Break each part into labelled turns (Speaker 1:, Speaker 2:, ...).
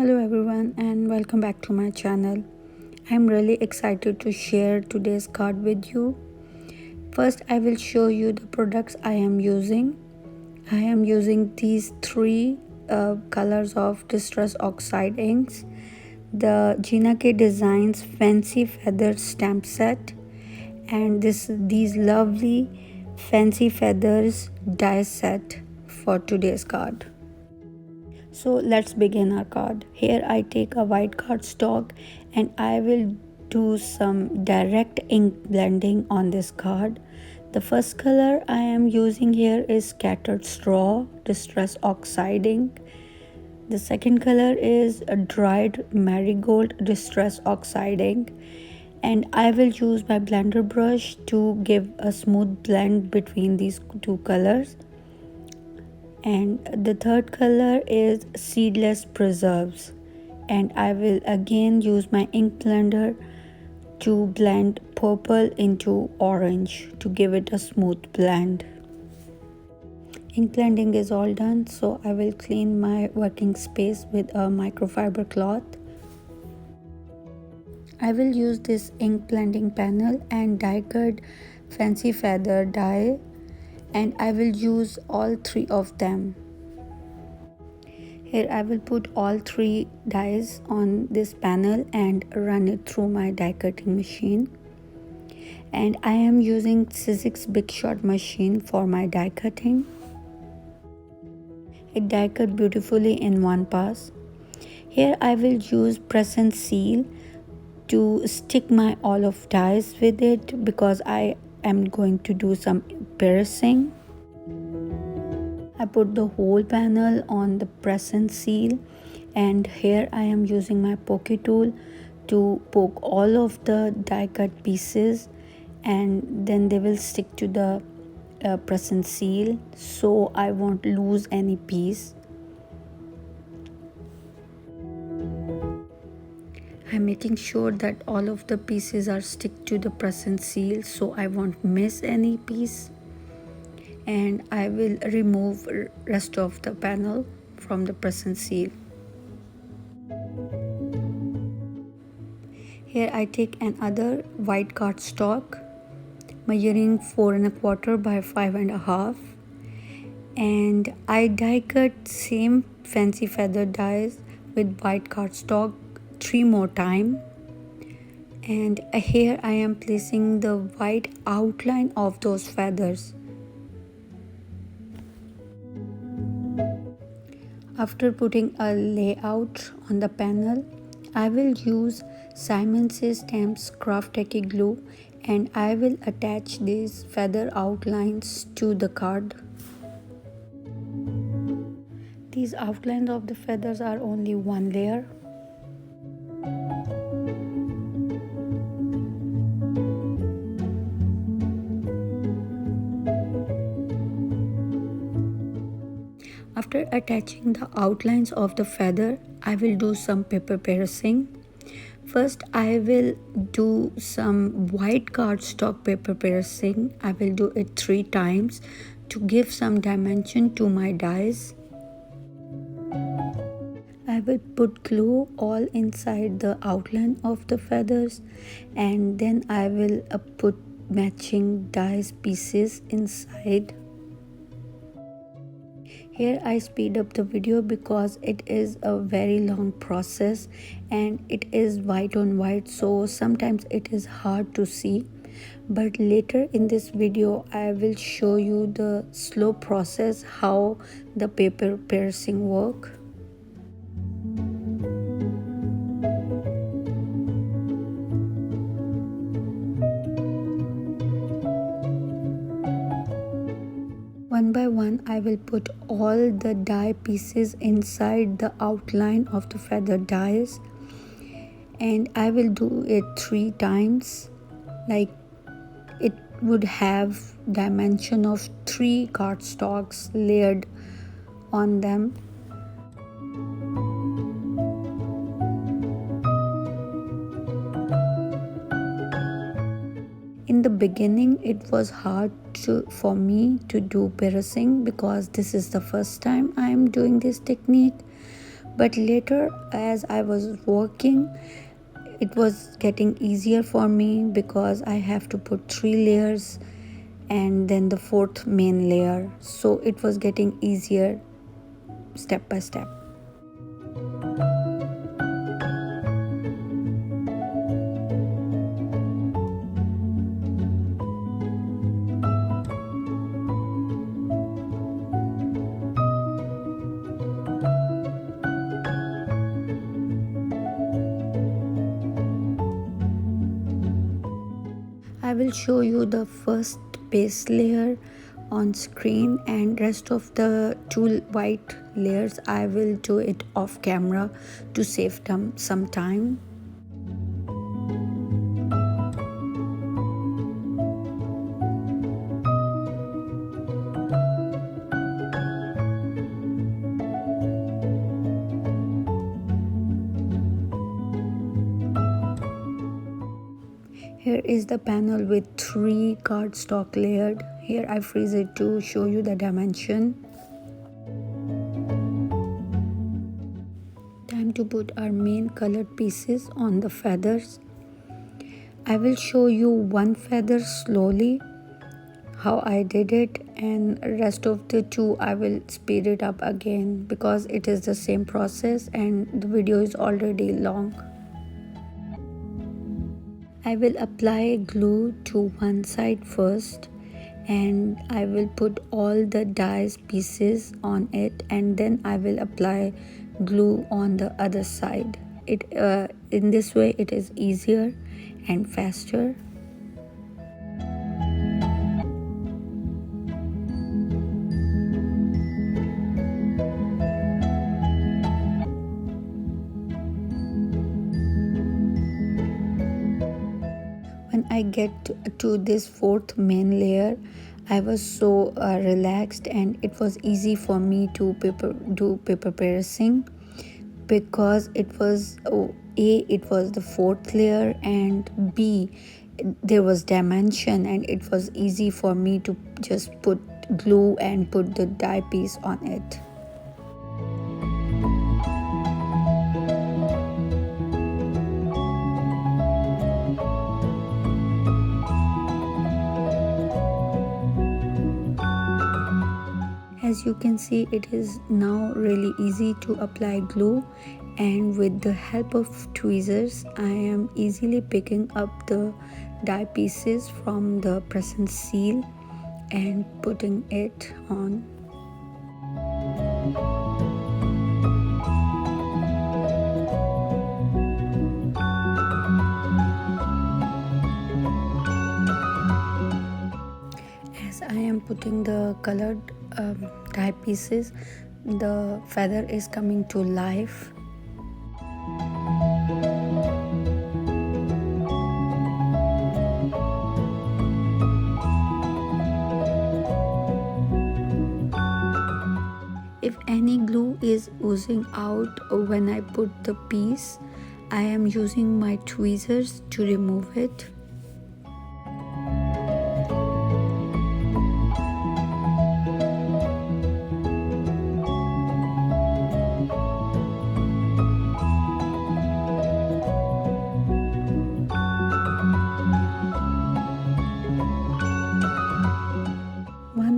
Speaker 1: Hello everyone and welcome back to my channel. I'm really excited to share today's card with you. First, I will show you the products I am using. I am using these three colors of Distress Oxide inks. The Gina K Designs Fancy Feather Stamp Set and these lovely Fancy Feathers die set for today's card. So let's begin our card. Here I take a white cardstock and I will do some direct ink blending on this card. The first color I am using here is Scattered Straw Distress Oxide ink. The second color is a dried Marigold Distress Oxide ink. And I will use my blender brush to give a smooth blend between these two colors. And the third color is Seedless Preserves, and I will again use my ink blender to blend purple into orange to give it a smooth blend. Ink blending is all done, so I will clean my working space with a microfiber cloth. I will use this ink blending panel and die cut fancy feather die, and I will use all three of them. Here I will put all three dies on this panel and run it through my die cutting machine. And I am using Sizzix Big Shot machine for my die cutting. It die cut beautifully in one pass. Here I will use press and seal to stick my all of dies with it because I am going to do some piercing. I put the whole panel on the press and seal, and here I am using my pokey tool to poke all of the die cut pieces, and then they will stick to the press and seal, so I won't lose any piece. I'm making sure that all of the pieces are stick to the press and seal so I won't miss any piece. And I will remove rest of the panel from the press and seal. Here I take another white cardstock measuring 4 1/4 by 5 1/2, and I die cut same fancy feather dies with white cardstock 3 more times. And here I am placing the white outline of those feathers. After putting a layout on the panel, I will use Simon Says Stamps Craft Tacky glue, and I will attach these feather outlines to the card. These outlines of the feathers are only one layer. After attaching the outlines of the feather, I will do some paper piercing. First, I will do some white cardstock paper piercing. I will do it 3 times to give some dimension to my dies. I will put glue all inside the outline of the feathers, and then I will put matching dies pieces inside. Here I speed up the video because it is a very long process and it is white on white, so sometimes it is hard to see. But later in this video I will show you the slow process how the paper piercing work. One by one, I will put all the die pieces inside the outline of the feather dies, and I will do it 3 times, like it would have dimension of 3 cardstocks layered on them. In the beginning, it was hard for me to do piercing because this is the first time I am doing this technique. But later, as I was working, it was getting easier for me because I have to put 3 layers and then the fourth main layer, so it was getting easier step by step. I will show you the first base layer on screen, and rest of the 2 white layers I will do it off camera to save some time. Here is the panel with 3 cardstock layered. Here I freeze it to show you the dimension. Time to put our main colored pieces on the feathers. I will show you one feather slowly how I did it, and rest of the 2 I will speed it up again because it is the same process and the video is already long. I will apply glue to one side first, and I will put all the dies pieces on it, and then I will apply glue on the other side. In this way it is easier and faster. When I get to this fourth main layer, I was so relaxed, and it was easy for me to do paper piercing because it was it was the fourth layer, and B, there was dimension, and it was easy for me to just put glue and put the die piece on it. As you can see, it is now really easy to apply glue, and with the help of tweezers I am easily picking up the die pieces from the present seal and putting it on. As I am putting the colored die pieces, the feather is coming to life. If any glue is oozing out when I put the piece, I am using my tweezers to remove it.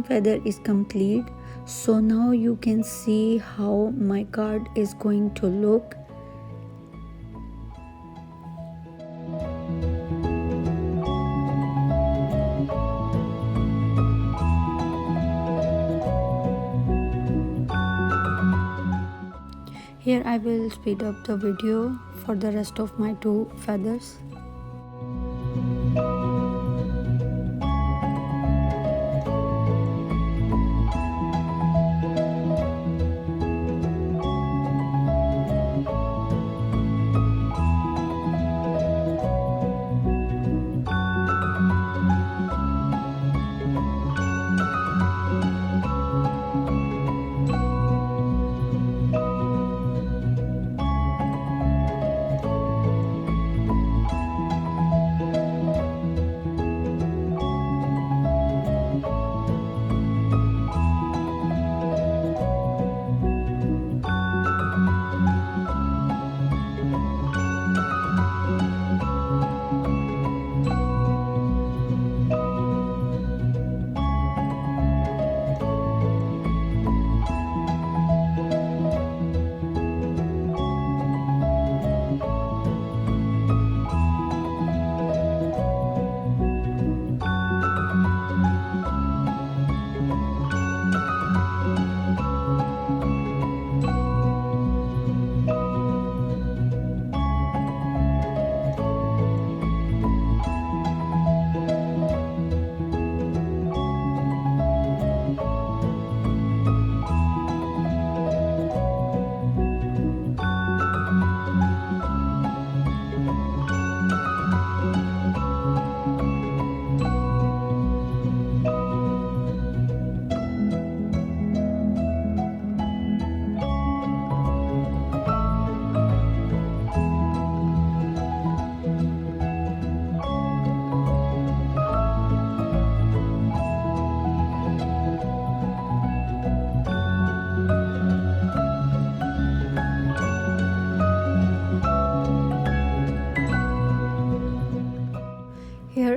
Speaker 1: Feather is complete, so now you can see how my card is going to look. Here I will speed up the video for the rest of my 2 feathers.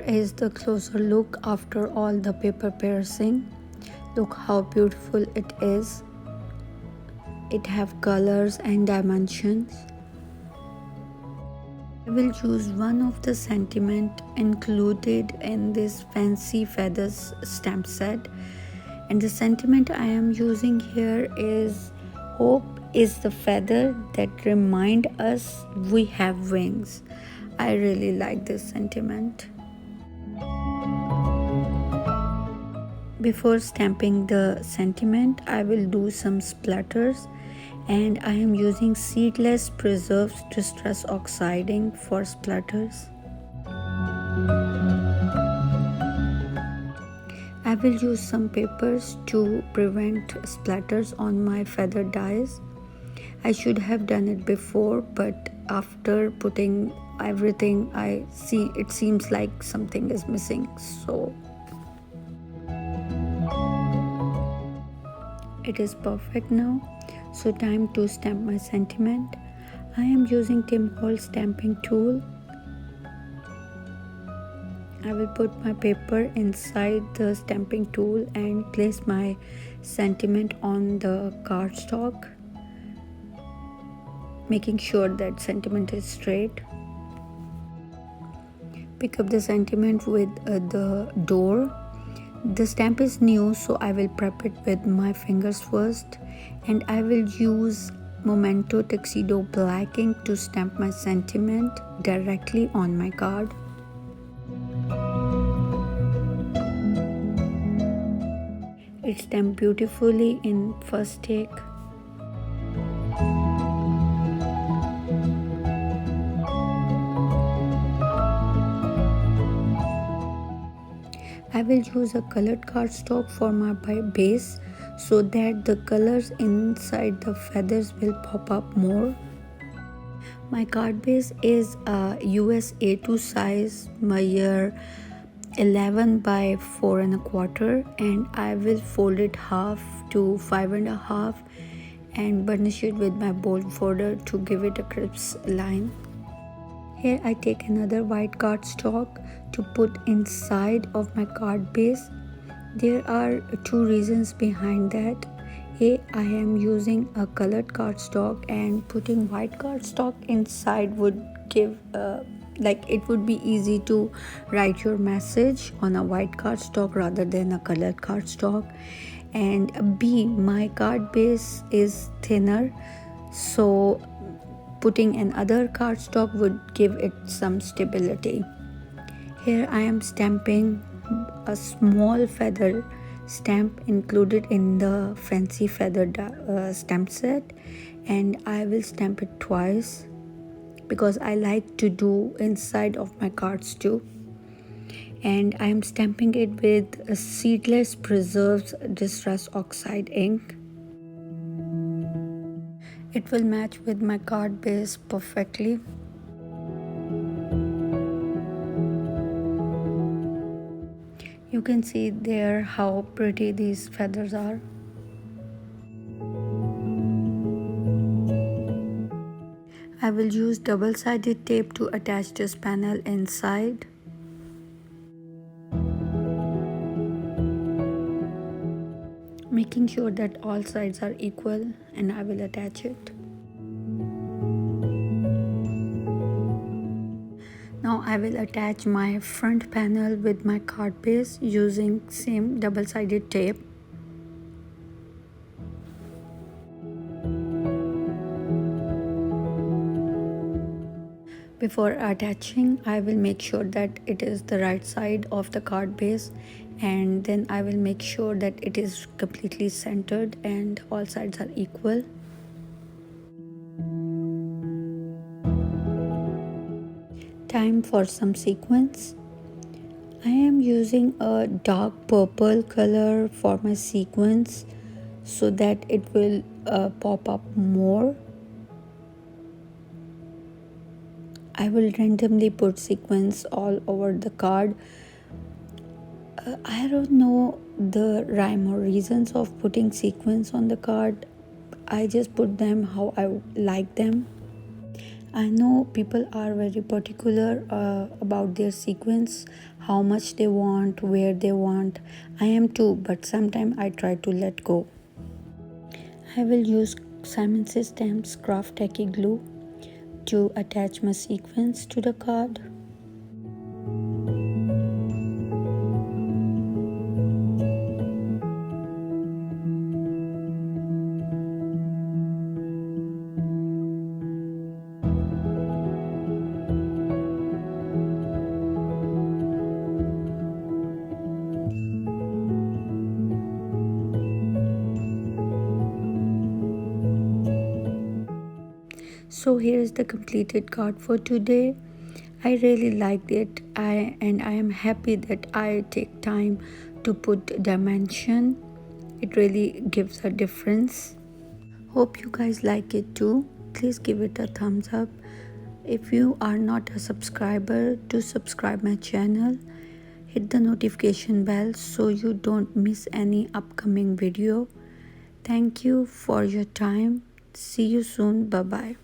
Speaker 1: is the closer look after all the paper piercing. Look how beautiful it is. It have colors and dimensions. I will use one of the sentiment included in this fancy feathers stamp set, and the sentiment I am using here is hope is the feather that remind us we have wings. I really like this sentiment. Before stamping the sentiment, I will do some splatters, and I am using Seedless Preserves Distress Oxiding for splatters. I will use some papers to prevent splatters on my feather dies. I should have done it before, but after putting everything, I see it seems like something is missing. So it is perfect now. So time to stamp my sentiment. I am using Tim Holtz stamping tool. I will put my paper inside the stamping tool and place my sentiment on the cardstock, making sure that sentiment is straight. Pick up the sentiment with the door. The stamp is new, so I will prep it with my fingers first, and I will use Memento Tuxedo black ink to stamp my sentiment directly on my card. It stamped beautifully in first take. I will use a colored cardstock for my base so that the colors inside the feathers will pop up more. My card base is a US A2 size, measure 11 by 4 1/4, and I will fold it half to 5 1/2 and burnish it with my bold folder to give it a crisp line. Here I take another white cardstock to put inside of my card base. There are two reasons behind that. A, I am using a colored cardstock, and putting white cardstock inside would give it would be easy to write your message on a white cardstock rather than a colored cardstock. And B, my card base is thinner, so putting another cardstock would give it some stability. Here I am stamping a small feather stamp included in the fancy feather stamp set, and I will stamp it twice because I like to do inside of my cards too. And I am stamping it with a Seedless Preserves Distress Oxide ink. It will match with my card base perfectly. You can see there how pretty these feathers are. I will use double-sided tape to attach this panel inside. Making sure that all sides are equal, and I will attach it. Now I will attach my front panel with my card base using same double-sided tape. Before attaching, I will make sure that it is the right side of the card base, and then I will make sure that it is completely centered and all sides are equal. Time for some sequins. I am using a dark purple color for my sequins so that it will pop up more. I will randomly put sequins all over the card. I don't know the rhyme or reasons of putting sequins on the card. I just put them how I like them. I know people are very particular about their sequence, how much they want, where they want. I am too, but sometimes I try to let go. I will use Simon Says Stamp's Craft Tacky glue to attach my sequence to the card. So here is the completed card for today. I really liked it. I am happy that I take time to put dimension. It really gives a difference. Hope you guys like it too. Please give it a thumbs up. If you are not a subscriber, do subscribe my channel. Hit the notification bell so you don't miss any upcoming video. Thank you for your time. See you soon. Bye bye.